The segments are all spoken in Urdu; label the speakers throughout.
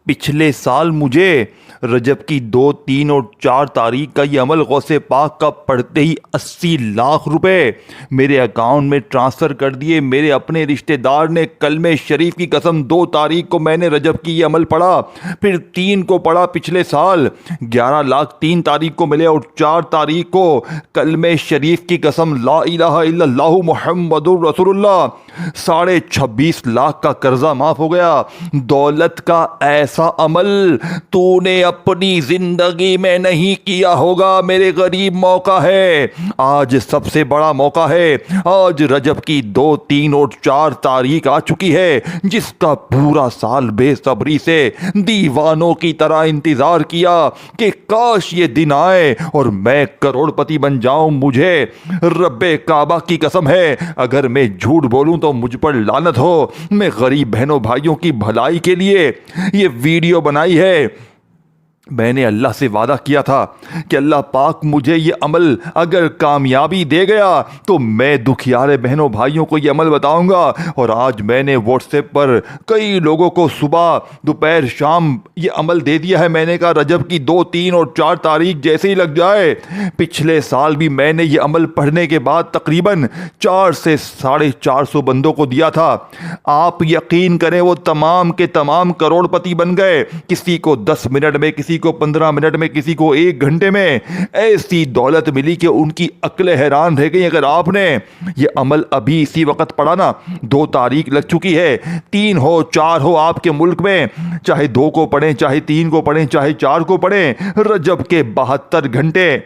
Speaker 1: پچھلے سال مجھے رجب کی 2، 3 اور 4 تاریخ کا یہ عمل غوث پاک کا پڑھتے ہی 80 لاکھ روپے میرے اکاؤنٹ میں ٹرانسفر کر دیے۔ میرے اپنے رشتہ دار نے کلمہ شریف کی قسم 2 تاریخ کو میں نے رجب کی یہ عمل پڑھا، پھر 3 کو پڑھا پچھلے سال، 11 لاکھ 3 تاریخ کو ملے، اور 4 تاریخ کو کلمہ شریف کی قسم لا الہ الا اللہ محمد رسول اللہ 26.5 لاکھ کا قرضہ معاف ہو گیا۔ دولت کا ایسا عمل تو نے اپنی زندگی میں نہیں کیا ہوگا میرے غریب۔ موقع ہے آج، سب سے بڑا موقع ہے آج۔ رجب کی 2، 3 اور 4 تاریخ آ چکی ہے، جس کا پورا سال بے صبری سے دیوانوں کی طرح انتظار کیا کہ کاش یہ دن آئے اور میں کروڑ پتی بن جاؤں۔ مجھے رب کعبہ کی قسم ہے، اگر میں جھوٹ بولوں تو مجھ پر لعنت ہو۔ میں غریب بہنوں بھائیوں کی بھلائی کے لیے یہ ویڈیو بنائی ہے۔ میں نے اللہ سے وعدہ کیا تھا کہ اللہ پاک مجھے یہ عمل اگر کامیابی دے گیا تو میں دکھیارے بہنوں بھائیوں کو یہ عمل بتاؤں گا۔ اور آج میں نے واٹس ایپ پر کئی لوگوں کو صبح، دوپہر، شام یہ عمل دے دیا ہے۔ میں نے کہا رجب کی 2، 3 اور 4 تاریخ جیسے ہی لگ جائے۔ پچھلے سال بھی میں نے یہ عمل پڑھنے کے بعد تقریباً 400 سے 450 بندوں کو دیا تھا۔ آپ یقین کریں وہ تمام کے تمام کروڑ پتی بن گئے، کسی کو 10 منٹ میں، کسی کو 15 منٹ میں، کسی کو 1 گھنٹے میں۔ ایسی دولت ملی کہ ان کی عقلیں حیران رہ گئی۔ اگر آپ نے یہ عمل ابھی اسی وقت پڑھا نا، 2 تاریخ لگ چکی ہے، 3 ہو 4 ہو آپ کے ملک میں، چاہے 2 کو پڑھیں، چاہے 3 کو پڑھیں، چاہے 4 کو پڑھیں، رجب کے 72 گھنٹے،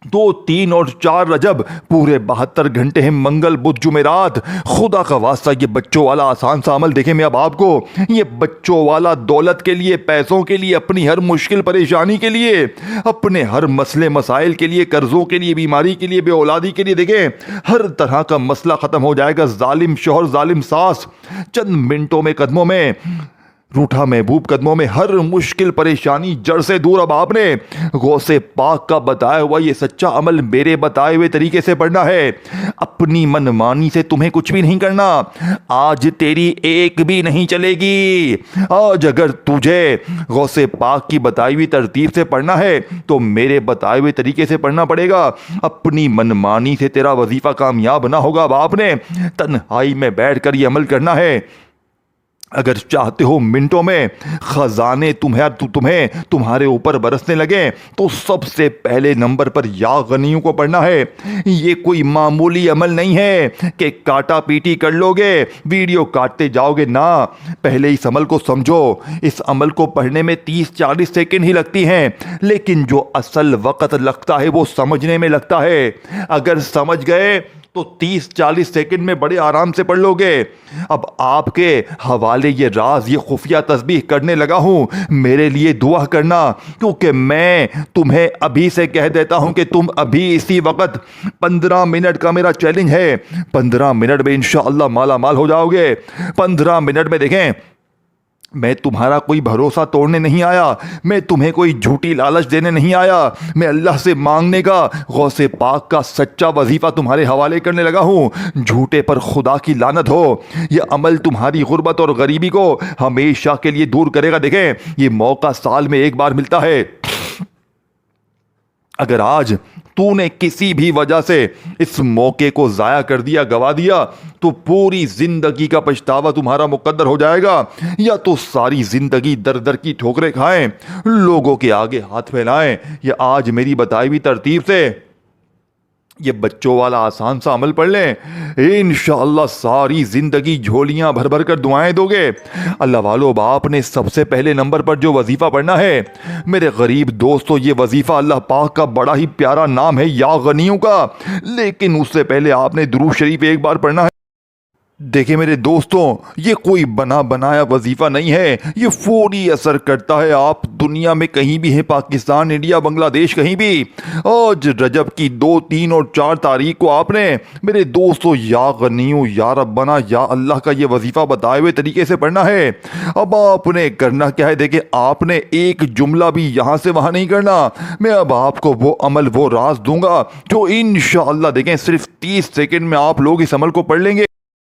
Speaker 1: 2، 3 اور 4 رجب پورے 72 گھنٹے ہیں، منگل بدھ جمعرات۔ خدا کا واسطہ یہ بچوں والا آسان سا عمل دیکھیں، میں اب آپ کو یہ بچوں والا دولت کے لیے، پیسوں کے لیے، اپنی ہر مشکل پریشانی کے لیے، اپنے ہر مسئلے مسائل کے لیے، قرضوں کے لیے، بیماری کے لیے، بے اولادی کے لیے، دیکھیں ہر طرح کا مسئلہ ختم ہو جائے گا۔ ظالم شوہر، ظالم ساس، چند منٹوں میں، قدموں میں، روٹھا محبوب قدموں میں، ہر مشکل پریشانی جڑ سے دور۔ اب آپ نے غوث پاک کا بتایا ہوا یہ سچا عمل میرے بتائے ہوئے طریقے سے پڑھنا ہے۔ اپنی منمانی سے تمہیں کچھ بھی نہیں کرنا۔ آج تیری ایک بھی نہیں چلے گی۔ آج اگر تجھے غوث پاک کی بتائی ہوئی ترتیب سے پڑھنا ہے تو میرے بتائے ہوئے طریقے سے پڑھنا پڑے گا۔ اپنی منمانی سے تیرا وظیفہ کامیاب نہ ہوگا۔ اب آپ نے تنہائی میں بیٹھ کر یہ عمل کرنا ہے۔ اگر چاہتے ہو منٹوں میں خزانے تمہیں تمہارے اوپر برسنے لگیں تو سب سے پہلے نمبر پر یا غنیوں کو پڑھنا ہے۔ یہ کوئی معمولی عمل نہیں ہے کہ کاٹا پیٹی کر لو گے، ویڈیو کاٹتے جاؤ گے، نہ۔ پہلے اس عمل کو سمجھو۔ اس عمل کو پڑھنے میں 30-40 سیکنڈ ہی لگتی ہیں، لیکن جو اصل وقت لگتا ہے وہ سمجھنے میں لگتا ہے۔ اگر سمجھ گئے تو 30-40 سیکنڈ میں بڑے آرام سے پڑھ لو گے۔ اب آپ کے حوالے یہ راز، یہ خفیہ تسبیح کرنے لگا ہوں، میرے لیے دعا کرنا، کیونکہ میں تمہیں ابھی سے کہہ دیتا ہوں کہ تم ابھی اسی وقت 15 منٹ کا میرا چیلنج ہے، 15 منٹ میں انشاءاللہ مالا مال ہو جاؤ گے۔ 15 منٹ میں دیکھیں، میں تمہارا کوئی بھروسہ توڑنے نہیں آیا، میں تمہیں کوئی جھوٹی لالچ دینے نہیں آیا، میں اللہ سے مانگنے کا، غوث پاک کا سچا وظیفہ تمہارے حوالے کرنے لگا ہوں۔ جھوٹے پر خدا کی لعنت ہو۔ یہ عمل تمہاری غربت اور غریبی کو ہمیشہ کے لیے دور کرے گا۔ دیکھیں یہ موقع سال میں ایک بار ملتا ہے۔ اگر آج تو نے کسی بھی وجہ سے اس موقع کو ضائع کر دیا، گوا دیا، تو پوری زندگی کا پچھتاوا تمہارا مقدر ہو جائے گا، یا تو ساری زندگی در در کی ٹھوکریں کھائیں، لوگوں کے آگے ہاتھ پھیلائیں، یا آج میری بتائی ہوئی ترتیب سے یہ بچوں والا آسان سا عمل پڑھ لیں، انشاءاللہ ساری زندگی جھولیاں بھر بھر کر دعائیں دو گے۔ اللہ والو، آپ نے سب سے پہلے نمبر پر جو وظیفہ پڑھنا ہے میرے غریب دوستو، یہ وظیفہ اللہ پاک کا بڑا ہی پیارا نام ہے، یا غنیوں کا، لیکن اس سے پہلے آپ نے درود شریف ایک بار پڑھنا ہے۔ دیکھیں میرے دوستوں، یہ کوئی بنا بنایا وظیفہ نہیں ہے، یہ فوری اثر کرتا ہے۔ آپ دنیا میں کہیں بھی ہیں، پاکستان، انڈیا، بنگلہ دیش، کہیں بھی، آج رجب کی 2، 3 اور 4 تاریخ کو آپ نے میرے دوستوں یا غنیوں، یا ربنا، یا اللہ کا یہ وظیفہ بتائے ہوئے طریقے سے پڑھنا ہے۔ اب آپ نے کرنا کیا ہے؟ دیکھیں آپ نے ایک جملہ بھی یہاں سے وہاں نہیں کرنا۔ میں اب آپ کو وہ عمل، وہ راز دوں گا جو انشاءاللہ دیکھیں صرف 30 سیکنڈ میں آپ لوگ اس عمل کو پڑھ لیں گے۔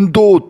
Speaker 1: 2,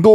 Speaker 1: 2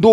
Speaker 1: 2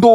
Speaker 1: 2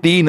Speaker 1: 3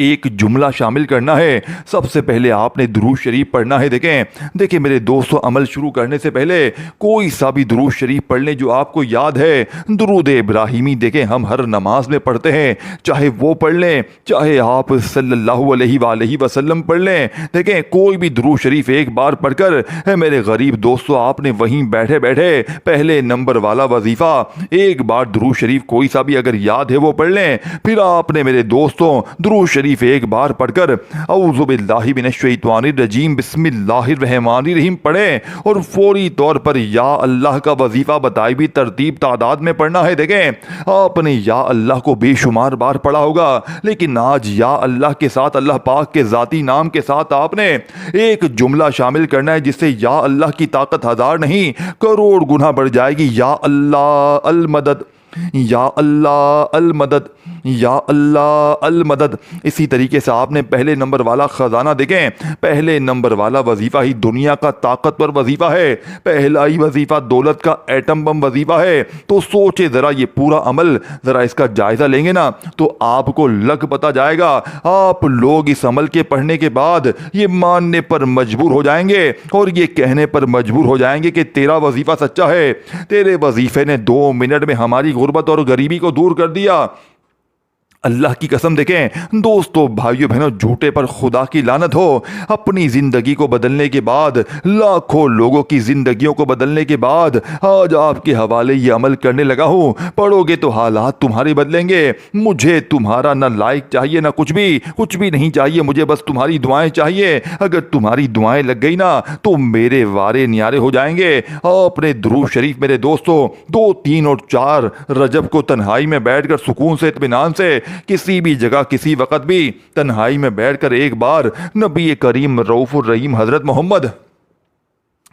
Speaker 1: ایک جملہ شامل کرنا ہے۔ سب سے پہلے آپ نے درود شریف پڑھنا ہے۔ دیکھیں میرے دوستو، عمل شروع کرنے سے پہلے کوئی سا بھی درود شریف پڑھ لیں جو آپ کو یاد ہے۔ درود ابراہیمی دیکھیں ہم ہر نماز میں پڑھتے ہیں، چاہے وہ پڑھ لیں، چاہے آپ صلی اللہ علیہ وآلہ وسلم پڑھ لیں۔ دیکھیں کوئی بھی درود شریف ایک بار پڑھ کر میرے غریب دوستو آپ نے وہیں بیٹھے بیٹھے پہلے نمبر والا وظیفہ ایک بار درود شریف کوئی سا بھی اگر یاد ہے وہ پڑھ لیں۔ پھر آپ نے میرے دوستوں درود شریف ایک بار پڑھ کر اعوذ باللہ من الشیطان الرجیم بسم اللہ الرحمن الرحیم پڑھیں اور فوری طور پر یا اللہ کا وظیفہ بتائی بھی ترتیب تعداد میں پڑھنا ہے۔ دیکھیں آپ نے یا اللہ کو بے شمار بار پڑھا ہوگا، لیکن آج یا اللہ کے ساتھ اللہ پاک کے ذاتی نام کے ساتھ آپ نے ایک جملہ شامل کرنا ہے جس سے یا اللہ کی طاقت ہزار نہیں کروڑ گنا بڑھ جائے گی۔ یا اللہ المدد، یا اللہ المدد، یا اللہ المدد۔ اسی طریقے سے آپ نے پہلے نمبر والا خزانہ، دیکھیں پہلے نمبر والا وظیفہ ہی دنیا کا طاقتور وظیفہ ہے، پہلا ہی وظیفہ دولت کا ایٹم بم وظیفہ ہے۔ تو سوچے ذرا یہ پورا عمل، ذرا اس کا جائزہ لیں گے نا تو آپ کو لگ پتا جائے گا۔ آپ لوگ اس عمل کے پڑھنے کے بعد یہ ماننے پر مجبور ہو جائیں گے اور یہ کہنے پر مجبور ہو جائیں گے کہ تیرا وظیفہ سچا ہے، تیرے وظیفے نے 2 منٹ میں ہماری غربت اور غریبی کو دور کر دیا۔ اللہ کی قسم دیکھیں دوستو بھائیو بہنوں، جھوٹے پر خدا کی لعنت ہو۔ اپنی زندگی کو بدلنے کے بعد، لاکھوں لوگوں کی زندگیوں کو بدلنے کے بعد آج آپ کے حوالے یہ عمل کرنے لگا ہوں۔ پڑھو گے تو حالات تمہارے بدلیں گے۔ مجھے تمہارا نہ لائک چاہیے، نہ کچھ بھی نہیں چاہیے، مجھے بس تمہاری دعائیں چاہیے۔ اگر تمہاری دعائیں لگ گئی نا تو میرے وارے نیارے ہو جائیں گے۔ آپ نے درود شریف میرے دوستو 2، 3 اور 4 رجب کو تنہائی میں بیٹھ کر سکون سے اطمینان سے کسی بھی جگہ کسی وقت بھی تنہائی میں بیٹھ کر ایک بار نبی کریم رؤوف الرحیم حضرت محمد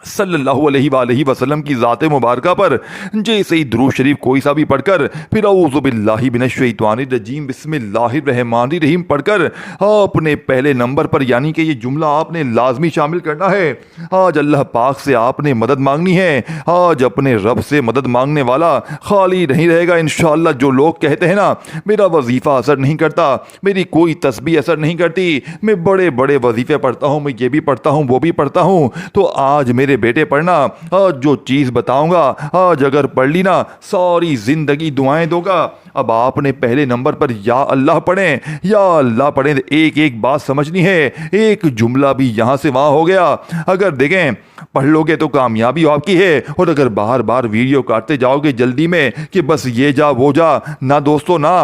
Speaker 1: صلی اللہ علیہ وآلہ وسلم کی ذات مبارکہ پر جیسے ہی درود شریف کوئی سا بھی پڑھ کر پھر اعوذ باللہ من الشیطان الرجیم بسم اللہ الرحمن الرحیم پڑھ کر آپ نے پہلے نمبر پر یعنی کہ یہ جملہ آپ نے لازمی شامل کرنا ہے۔ آج اللہ پاک سے آپ نے مدد مانگنی ہے۔ آج اپنے رب سے مدد مانگنے والا خالی نہیں رہے گا انشاءاللہ۔ جو لوگ کہتے ہیں نا میرا وظیفہ اثر نہیں کرتا، میری کوئی تسبیح اثر نہیں کرتی، میں بڑے بڑے وظیفے پڑھتا ہوں، میں یہ بھی پڑھتا ہوں وہ بھی پڑھتا ہوں، تو آج میرے بیٹے پڑھنا، آج جو چیز بتاؤں گا آج اگر پڑھ لی نا ساری زندگی دعائیں دو گا۔ اب آپ نے پہلے نمبر پر یا اللہ پڑھیں، یا اللہ پڑھیں، ایک ایک بات سمجھنی ہے، ایک جملہ بھی یہاں سے وہاں ہو گیا اگر دیکھیں پڑھ لو گے تو کامیابی آپ کی ہے۔ اور اگر بار بار ویڈیو کاٹتے جاؤ گے جلدی میں کہ بس یہ جا وہ جا، نہ دوستو نہ،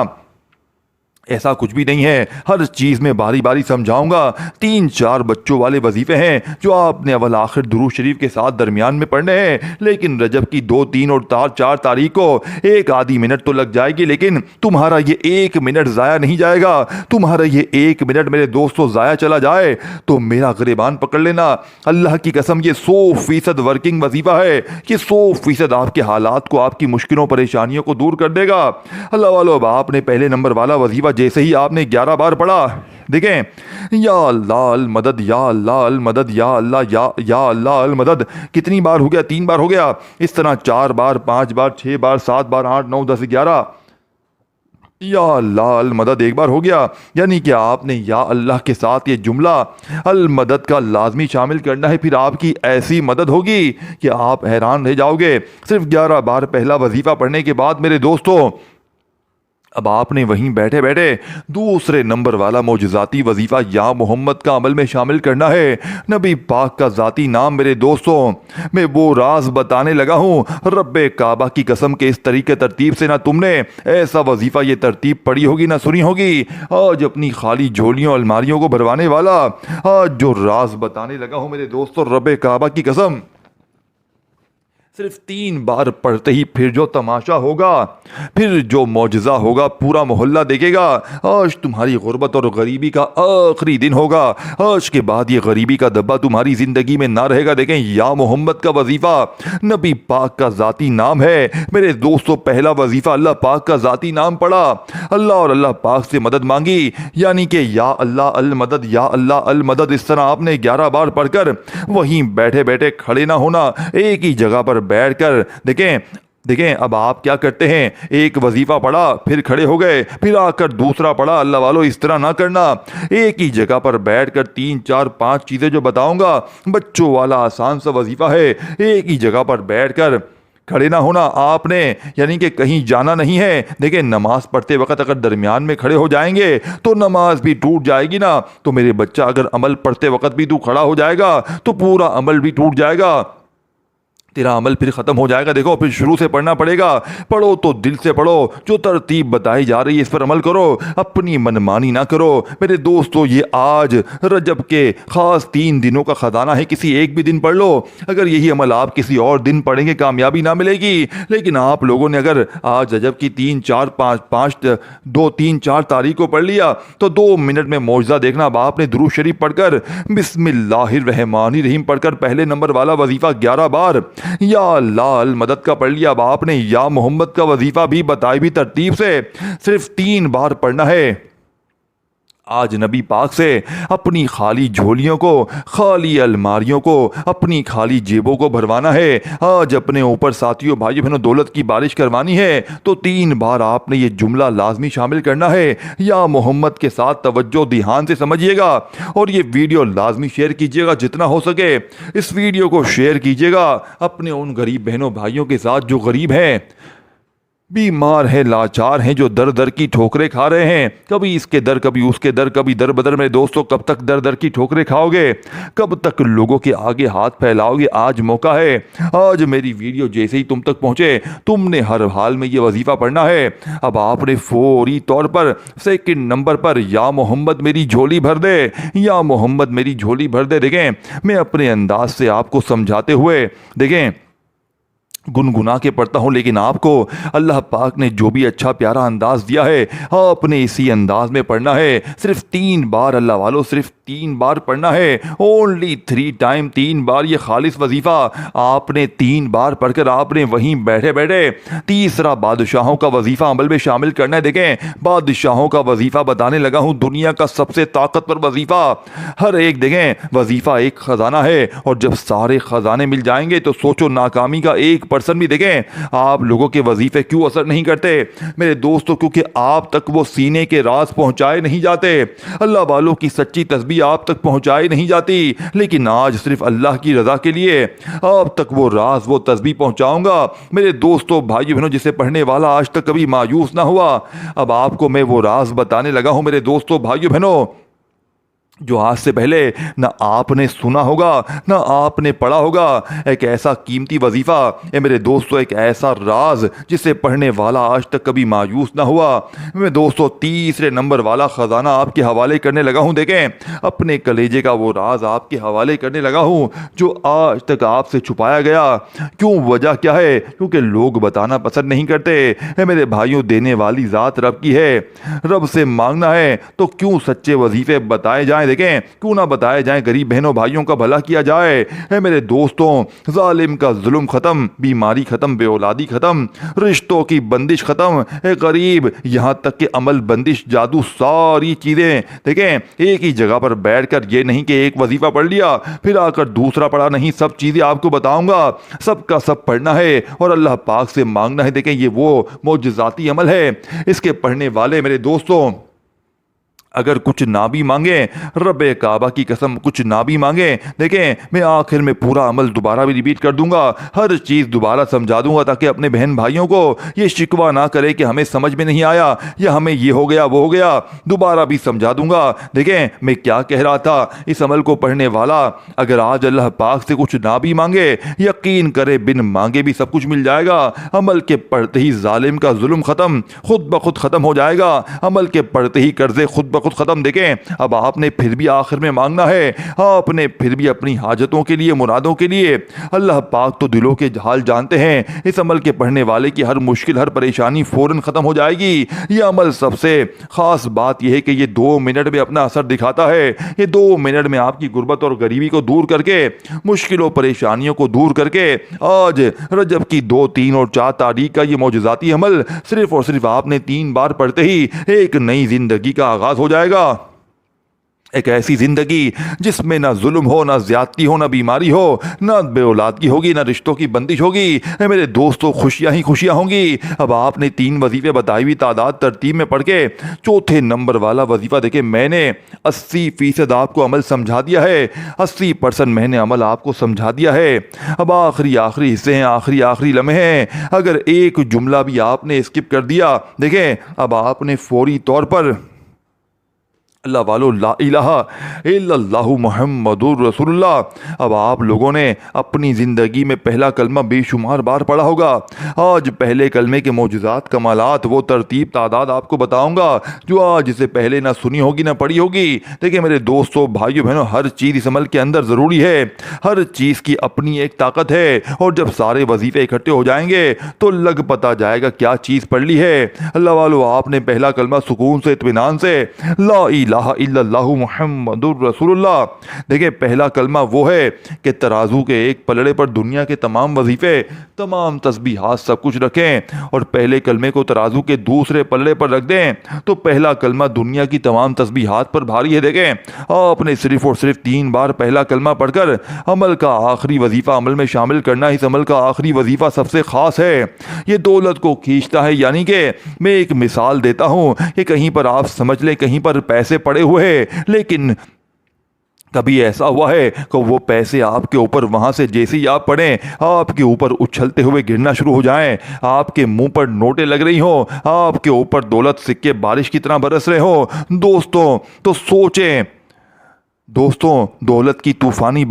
Speaker 1: ایسا کچھ بھی نہیں ہے۔ ہر چیز میں باری باری سمجھاؤں گا۔ 3-4 بچوں والے وظیفے ہیں جو آپ نے اول آخر درود شریف کے ساتھ درمیان میں پڑھنے ہیں، لیکن رجب کی 2، 3 اور 4 تاریخ کو ایک آدھی منٹ تو لگ جائے گی، لیکن تمہارا یہ 1 منٹ ضائع نہیں جائے گا۔ تمہارا یہ 1 منٹ میرے دوستوں ضائع چلا جائے تو میرا گریبان پکڑ لینا، اللہ کی قسم یہ 100% ورکنگ وظیفہ ہے، یہ 100% آپ کے حالات کو، آپ کی مشکلوں پریشانیوں کو دور کر دے گا۔ اللہ والو، اب آپ نے پہلے نمبر والا وظیفہ جیسے ہی آپ نے 11 بار پڑھا، دیکھیں یا اللہ المدد، یا اللہ المدد، یا اللہ یا اللہ المدد، کتنی بار ہو گیا؟ 3 بار ہو گیا۔ اس طرح 4 بار، 5 بار، 6 بار، 7 بار، 8، 9، 10، 11 یا اللہ المدد ایک بار ہو گیا۔ یعنی کہ آپ نے یا اللہ کے ساتھ یہ جملہ المدد کا لازمی شامل کرنا ہے، پھر آپ کی ایسی مدد ہوگی کہ آپ حیران رہ جاؤ گے۔ صرف 11 بار پہلا وظیفہ پڑھنے کے بعد میرے دوستوں اب آپ نے وہیں بیٹھے بیٹھے دوسرے نمبر والا معجزاتی وظیفہ یا محمد کا عمل میں شامل کرنا ہے۔ نبی پاک کا ذاتی نام میرے دوستوں میں وہ راز بتانے لگا ہوں، رب کعبہ کی قسم کے اس طریقے ترتیب سے نہ تم نے ایسا وظیفہ یہ ترتیب پڑھی ہوگی نہ سنی ہوگی۔ آج اپنی خالی جھولیوں الماریوں کو بھروانے والا آج جو راز بتانے لگا ہوں میرے دوستوں، رب کعبہ کی قسم صرف 3 بار پڑھتے ہی پھر جو تماشا ہوگا، پھر جو معجزہ ہوگا پورا محلہ دیکھے گا۔ آج تمہاری غربت اور غریبی کا آخری دن ہوگا۔ آج کے بعد یہ غریبی کا دبا تمہاری زندگی میں نہ رہے گا۔ دیکھیں یا محمد کا وظیفہ نبی پاک کا ذاتی نام ہے میرے دوستوں۔ پہلا وظیفہ اللہ پاک کا ذاتی نام پڑھا، اللہ اور اللہ پاک سے مدد مانگی، یعنی کہ یا اللہ المدد، یا اللہ المدد۔ اس طرح آپ نے 11 بار پڑھ کر وہیں بیٹھے بیٹھے کھڑے نہ ہونا، ایک ہی جگہ پر بیٹھ کر دیکھیں دیکھیں اب آپ کیا کرتے ہیں، ایک وظیفہ پڑھا پھر کھڑے ہو گئے، پھر آ کر دوسرا پڑھا۔ اللہ والو اس طرح نہ کرنا، ایک ہی جگہ پر بیٹھ کر 3 4 5 چیزیں جو بتاؤں گا، بچوں والا آسان سا وظیفہ ہے، ایک ہی جگہ پر بیٹھ کر کھڑے نہ ہونا آپ نے، یعنی کہ کہیں جانا نہیں ہے۔ دیکھیں نماز پڑھتے وقت اگر درمیان میں کھڑے ہو جائیں گے تو نماز بھی ٹوٹ جائے گی نا، تو میرے بچہ اگر عمل پڑھتے وقت بھی تو کھڑا ہو جائے گا تو پورا عمل بھی ٹوٹ جائے گا، تیرا عمل پھر ختم ہو جائے گا۔ دیکھو پھر شروع سے پڑھنا پڑے گا، پڑھو تو دل سے پڑھو، جو ترتیب بتائی جا رہی ہے اس پر عمل کرو، اپنی منمانی نہ کرو۔ میرے دوستو یہ آج رجب کے خاص 3 دنوں کا خزانہ ہے، کسی ایک بھی دن پڑھ لو۔ اگر یہی عمل آپ کسی اور دن پڑھیں گے کامیابی نہ ملے گی، لیکن آپ لوگوں نے اگر آج رجب کی 3 4 تاریخ کو پڑھ لیا تو 2 منٹ میں معجزہ دیکھنا۔ اب آپ نے درود شریف پڑھ کر بسم اللہ الرحمن الرحیم پڑھ کر پہلے نمبر والا وظیفہ 11 بار یا اللہ المدد کا پڑھ لیا۔ اب آپ نے یا محمد کا وظیفہ بھی بتائی بھی ترتیب سے صرف 3 بار پڑھنا ہے۔ آج نبی پاک سے اپنی خالی جھولیوں کو، خالی الماریوں کو، اپنی خالی جیبوں کو بھروانا ہے۔ آج اپنے اوپر ساتھیوں بھائیوں بہنوں دولت کی بارش کروانی ہے تو 3 بار آپ نے یہ جملہ لازمی شامل کرنا ہے، یا محمد کے ساتھ توجہ دھیان سے سمجھیے گا، اور یہ ویڈیو لازمی شیئر کیجیے گا جتنا ہو سکے۔ اس ویڈیو کو شیئر کیجیے گا اپنے ان غریب بہنوں بھائیوں کے ساتھ جو غریب ہیں، بیمار ہیں، لاچار ہیں، جو در در کی ٹھوکریں کھا رہے ہیں، کبھی اس کے در کبھی اس کے در، کبھی در بدر۔ میرے دوستو کب تک در در کی ٹھوکریں کھاؤ گے، کب تک لوگوں کے آگے ہاتھ پھیلاؤ گے؟ آج موقع ہے، آج میری ویڈیو جیسے ہی تم تک پہنچے تم نے ہر حال میں یہ وظیفہ پڑھنا ہے۔ اب آپ نے فوری طور پر 2 نمبر پر یا محمد میری جھولی بھر دے، یا محمد میری جھولی بھر دے۔ دیکھیں میں اپنے انداز سے آپ کو سمجھاتے ہوئے دیکھیں گنگنا کے پڑھتا ہوں، لیکن آپ کو اللہ پاک نے جو بھی اچھا پیارا انداز دیا ہے آپ نے اسی انداز میں پڑھنا ہے۔ صرف 3 بار اللہ والو، صرف 3 بار پڑھنا ہے، اونلی 3 ٹائم، 3 بار یہ خالص وظیفہ آپ نے 3 بار پڑھ کر آپ نے وہیں بیٹھے بیٹھے تیسرا بادشاہوں کا وظیفہ عمل میں شامل کرنا ہے۔ دیکھیں بادشاہوں کا وظیفہ بتانے لگا ہوں، دنیا کا سب سے طاقتور وظیفہ۔ ہر ایک دیکھیں وظیفہ ایک خزانہ ہے، اور جب سارے خزانے مل جائیں گے تو سوچو ناکامی کا 1% بھی دیکھیں آپ لوگوں کے وظیفے کیوں اثر نہیں کرتے میرے دوستو، کیونکہ آپ تک وہ سینے کے راز پہنچائے نہیں جاتے، اللہ والوں کی سچی تسبیح آپ تک پہنچائی نہیں جاتی۔ لیکن آج صرف اللہ کی رضا کے لیے آپ تک وہ راز وہ تسبیح پہنچاؤں گا میرے دوستو بھائیو بہنوں، جسے پڑھنے والا آج تک کبھی مایوس نہ ہوا۔ اب آپ کو میں وہ راز بتانے لگا ہوں میرے دوستو بھائیو بہنوں، جو آج سے پہلے نہ آپ نے سنا ہوگا نہ آپ نے پڑھا ہوگا۔ ایک ایسا قیمتی وظیفہ اے میرے دوستو، ایک ایسا راز جسے پڑھنے والا آج تک کبھی مایوس نہ ہوا۔ میں دوستو 3 نمبر والا خزانہ آپ کے حوالے کرنے لگا ہوں۔ دیکھیں اپنے کلیجے کا وہ راز آپ کے حوالے کرنے لگا ہوں جو آج تک آپ سے چھپایا گیا۔ کیوں؟ وجہ کیا ہے؟ کیونکہ لوگ بتانا پسند نہیں کرتے۔ اے میرے بھائیوں دینے والی ذات رب کی ہے، رب سے مانگنا ہے تو کیوں سچے وظیفے بتائے جائیں، دیکھیں کیوں نہ بتائے جائیں، غریب بہنوں بھائیوں کا بھلا کیا جائے۔ اے میرے دوستوں ظالم کا ظلم ختم، بیماری ختم، بے اولادی ختم، رشتوں کی بندش ختم، اے غریب یہاں تک کہ عمل بندش جادو ساری چیزیں دیکھیں ایک ہی جگہ پر بیٹھ کر، یہ نہیں کہ ایک وظیفہ پڑھ لیا پھر آ کر دوسرا پڑھا، نہیں سب چیزیں آپ کو بتاؤں گا، سب کا سب پڑھنا ہے اور اللہ پاک سے مانگنا ہے۔ دیکھیں یہ وہ معجزاتی عمل ہے، اس کے پڑھنے والے میرے دوستوں اگر کچھ نہ بھی مانگیں، رب کعبہ کی قسم کچھ نہ بھی مانگیں، دیکھیں میں آخر میں پورا عمل دوبارہ بھی ریپیٹ کر دوں گا، ہر چیز دوبارہ سمجھا دوں گا تاکہ اپنے بہن بھائیوں کو یہ شکوہ نہ کرے کہ ہمیں سمجھ میں نہیں آیا یا ہمیں یہ ہو گیا وہ ہو گیا، دوبارہ بھی سمجھا دوں گا۔ دیکھیں میں کیا کہہ رہا تھا، اس عمل کو پڑھنے والا اگر آج اللہ پاک سے کچھ نہ بھی مانگے، یقین کرے بن مانگے بھی سب کچھ مل جائے گا۔ عمل کے پڑھتے ہی ظالم کا ظلم ختم، خود بخود ختم ہو جائے گا، عمل کے پڑھتے ہی قرضے خود بخود ختم۔ دیکھیں اب آپ نے پھر بھی آخر میں مانگنا ہے، آپ نے پھر بھی اپنی حاجتوں کے لیے مرادوں کے لیے، اللہ پاک تو دلوں کے حال جانتے ہیں، اس عمل کے پڑھنے والے کی ہر مشکل ہر پریشانی فوراً ختم ہو جائے گی۔ یہ عمل سب سے خاص بات یہ ہے کہ یہ 2 منٹ میں اپنا اثر دکھاتا ہے، یہ 2 منٹ میں آپ کی غربت اور غریبی کو دور کر کے، مشکلوں پریشانیوں کو دور کر کے، آج رجب کی 2 3 اور 4 تاریخ کا یہ معجزاتی عمل صرف اور صرف آپ نے 3 بار پڑھتے ہی ایک نئی زندگی کا آغاز ہو جائے گا، ایک ایسی زندگی جس میں نہ ظلم ہو، نہ زیادتی ہو، نہ بیماری ہو، نہ بے اولادگی ہوگی، نہ رشتوں کی بندش ہوگی۔ اے میرے دوستو، خوشیاں ہی خوشیاں ہوں گی۔ اب آپ نے 3 وظیفے بتائی ہوئی تعداد ترتیب میں پڑھ کے چوتھے نمبر والا وظیفہ دیکھیں، میں نے 80% آپ کو عمل سمجھا دیا ہے، 80% میں نے عمل آپ کو سمجھا دیا ہے۔ اب آخری حصے ہیں، آخری لمحے ہیں۔ اگر ایک جملہ بھی آپ نے اسکپ کر دیا، دیکھیں اب آپ نے فوری طور پر اللہ والو لا الہ الا اللہ محمد رسول اللہ، اب آپ لوگوں نے اپنی زندگی میں پہلا کلمہ بے شمار بار پڑھا ہوگا۔ آج پہلے کلمے کے معجزات، کمالات، وہ ترتیب تعداد آپ کو بتاؤں گا جو آج سے پہلے نہ سنی ہوگی نہ پڑھی ہوگی۔ دیکھیں میرے دوستو، بھائیو بہنوں، ہر چیز اس عمل کے اندر ضروری ہے، ہر چیز کی اپنی ایک طاقت ہے، اور جب سارے وظیفے اکٹھے ہو جائیں گے تو لگ پتا جائے گا کیا چیز پڑھ لی ہے۔ اللہ والو، آپ نے پہلا کلمہ سکون سے، اطمینان سے لا الہ الا اللہ محمد الرسول اللہ، دیکھیں پہلا کلمہ وہ ہے کہ ترازو کے ایک پلڑے پر دنیا کے تمام وظیفے، تمام تسبیحات، سب کچھ رکھیں، اور پہلے کلمے کو ترازو کے دوسرے پلڑے پر رکھ دیں تو پہلا کلمہ دنیا کی تمام تسبیحات پر بھاری ہے۔ دیکھیں آپ نے صرف اور صرف 3 بار پہلا کلمہ پڑھ کر عمل کا آخری وظیفہ عمل میں شامل کرنا، اس عمل کا آخری وظیفہ سب سے خاص ہے، یہ دولت کو کھینچتا ہے۔ یعنی کہ میں ایک مثال دیتا ہوں کہ کہیں پر آپ سمجھ لیں کہیں پر پیسے پڑے ہوئے، لیکن کبھی ایسا ہوا ہے کہ وہ پیسے آپ کے اوپر وہاں سے جیسے ہی آپ پڑیں آپ کے اوپر اچھلتے ہوئے گرنا شروع ہو جائیں، آپ کے منہ پر نوٹیں لگ رہی ہوں، آپ کے اوپر دولت سکے بارش کی طرح برس رہے ہوں، دوستوں تو سوچیں، دوستوں دولت کی طوفانی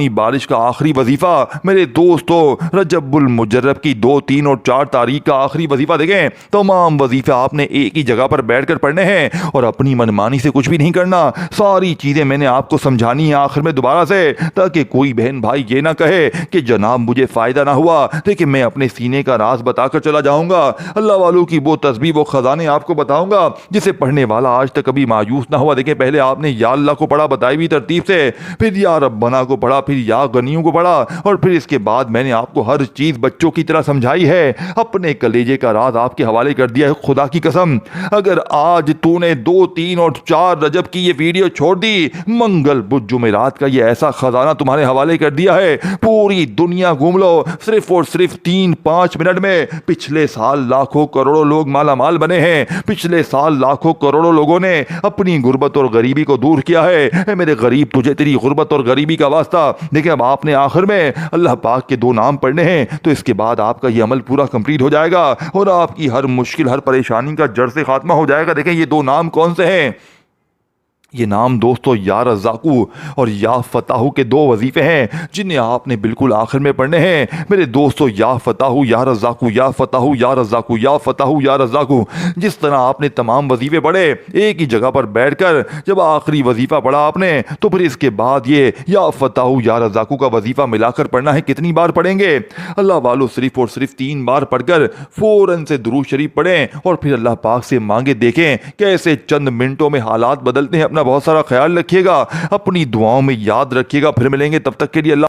Speaker 1: بارش کا آخری وظیفہ میرے دوستوں رجب المجرب کی 2، 3 اور 4 تاریخ کا آخری وظیفہ دیکھیں، تمام وظیفے آپ نے ایک ہی جگہ پر بیٹھ کر پڑھنے ہیں اور اپنی منمانی سے کچھ بھی نہیں کرنا، ساری چیزیں میں نے آپ کو سمجھانی ہیں آخر میں دوبارہ سے، تاکہ کوئی بہن بھائی یہ نہ کہے کہ جناب مجھے فائدہ نہ ہوا۔ دیکھیں میں اپنے سینے کا راز بتا کر چلا جاؤں گا، اللہ والوں کی وہ تسبیح، وہ خزانے آپ کو بتاؤں گا جسے پڑھنے والا آج تک کبھی مایوس نہ ہوا۔ دیکھیں پہلے آپ نے یا اللہ کو پڑھا بتائی ہوئی ترتیب سے، پھر یا ربنا کو پڑھا، پھر یا غنیوں کو پڑھا، اور پھر اس کے بعد میں نے آپ کو ہر چیز بچوں کی طرح سمجھائی ہے، اپنے کلیجے کا راز آپ کے حوالے کر دیا ہے۔ خدا کی قسم اگر آج تو نے 2، 3 اور 4 رجب کی یہ ویڈیو چھوڑ دی، منگل بدھ جمعرات کا یہ ایسا خزانہ تمہارے حوالے کر دیا ہے، پوری دنیا گھوم لو، صرف اور صرف 3-5 منٹ میں۔ پچھلے سال لاکھوں کروڑوں لوگ مالا مال بنے ہیں، پچھلے سال لاکھوں کروڑوں لوگوں نے اپنی غربت اور غریبی کو دور کیا ہے۔ اے میرے غریب، تجھے تیری غربت اور غریبی کا واسطہ۔ دیکھیں اب آپ نے آخر میں اللہ پاک کے 2 نام پڑھنے ہیں، تو اس کے بعد آپ کا یہ عمل پورا کمپلیٹ ہو جائے گا اور آپ کی ہر مشکل، ہر پریشانی کا جڑ سے خاتمہ ہو جائے گا۔ دیکھیں یہ 2 نام کون سے ہیں؟ یہ نام دوستو یا رزاقو اور یا فتاحو کے 2 وظیفے ہیں جنہیں آپ نے بالکل آخر میں پڑھنے ہیں میرے دوستو۔ یا فتاحو یا رزاقو، یا فتاحو یا رزاقو، یا فتاحو یا رزاقو، جس طرح آپ نے تمام وظیفے پڑھے ایک ہی جگہ پر بیٹھ کر، جب آخری وظیفہ پڑھا آپ نے تو پھر اس کے بعد یہ یا فتاحو یا رزاقو کا وظیفہ ملا کر پڑھنا ہے۔ کتنی بار پڑھیں گے؟ اللہ والو صرف اور صرف 3 بار پڑھ کر فوراً سے درود شریف پڑھیں اور پھر اللہ پاک سے مانگے، دیکھیں کیسے چند منٹوں میں حالات بدلتے ہیں۔ اپنا بہت سارا خیال رکھیے گا، اپنی دعاؤں میں یاد رکھیے گا، پھر ملیں گے، تب تک کے لیے اللہ